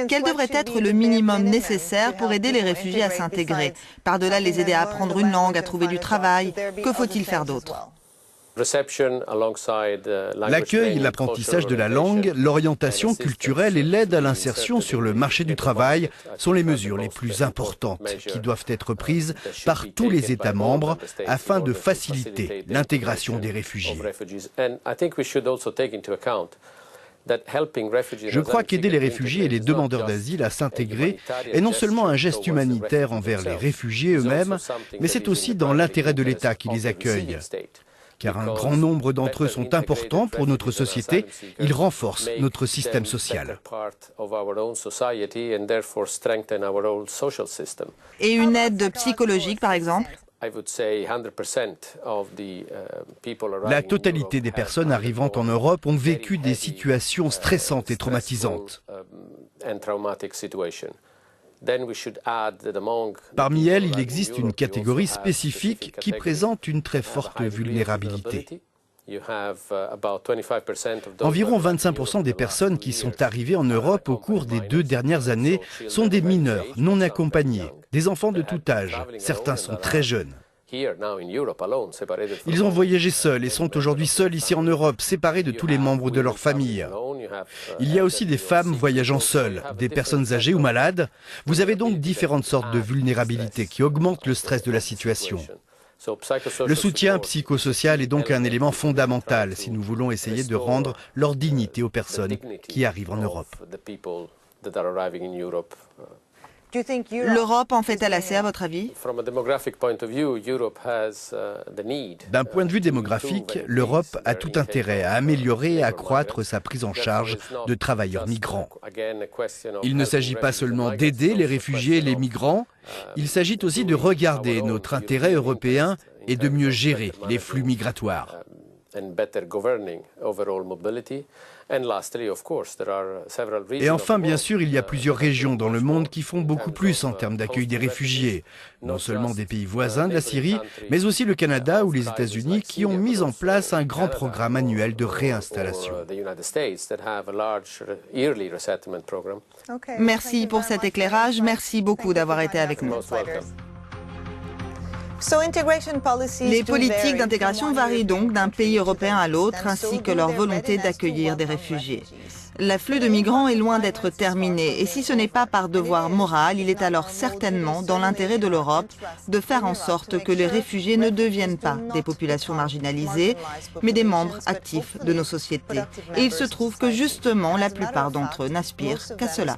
Quel devrait être le minimum nécessaire pour aider les réfugiés à s'intégrer? Par-delà les aider à apprendre une langue, à trouver du travail, que faut-il faire d'autre? L'accueil, l'apprentissage de la langue, l'orientation culturelle et l'aide à l'insertion sur le marché du travail sont les mesures les plus importantes qui doivent être prises par tous les États membres afin de faciliter l'intégration des réfugiés. Je crois qu'aider les réfugiés et les demandeurs d'asile à s'intégrer est non seulement un geste humanitaire envers les réfugiés eux-mêmes, mais c'est aussi dans l'intérêt de l'État qui les accueille. Car un grand nombre d'entre eux sont importants pour notre société, ils renforcent notre système social. Et une aide psychologique, par exemple? La totalité des personnes arrivant en Europe ont vécu des situations stressantes et traumatisantes. Parmi elles, il existe une catégorie spécifique qui présente une très forte vulnérabilité. Environ 25% des personnes qui sont arrivées en Europe au cours des 2 dernières années sont des mineurs non accompagnés, des enfants de tout âge. Certains sont très jeunes. Ils ont voyagé seuls et sont aujourd'hui seuls ici en Europe, séparés de tous les membres de leur famille. Il y a aussi des femmes voyageant seules, des personnes âgées ou malades. Vous avez donc différentes sortes de vulnérabilités qui augmentent le stress de la situation. Le soutien psychosocial est donc un élément fondamental si nous voulons essayer de rendre leur dignité aux personnes qui arrivent en Europe. L'Europe en fait-elle assez, à votre avis? D'un point de vue démographique, l'Europe a tout intérêt à améliorer et à accroître sa prise en charge de travailleurs migrants. Il ne s'agit pas seulement d'aider les réfugiés et les migrants, il s'agit aussi de regarder notre intérêt européen et de mieux gérer les flux migratoires. Et enfin, bien sûr, il y a plusieurs régions dans le monde qui font beaucoup plus en termes d'accueil des réfugiés. Non seulement des pays voisins de la Syrie, mais aussi le Canada ou les États-Unis qui ont mis en place un grand programme annuel de réinstallation. Merci pour cet éclairage. Merci beaucoup d'avoir été avec nous. Les politiques d'intégration varient donc d'un pays européen à l'autre, ainsi que leur volonté d'accueillir des réfugiés. L'afflux de migrants est loin d'être terminé, et si ce n'est pas par devoir moral, il est alors certainement dans l'intérêt de l'Europe de faire en sorte que les réfugiés ne deviennent pas des populations marginalisées, mais des membres actifs de nos sociétés. Et il se trouve que justement, la plupart d'entre eux n'aspirent qu'à cela.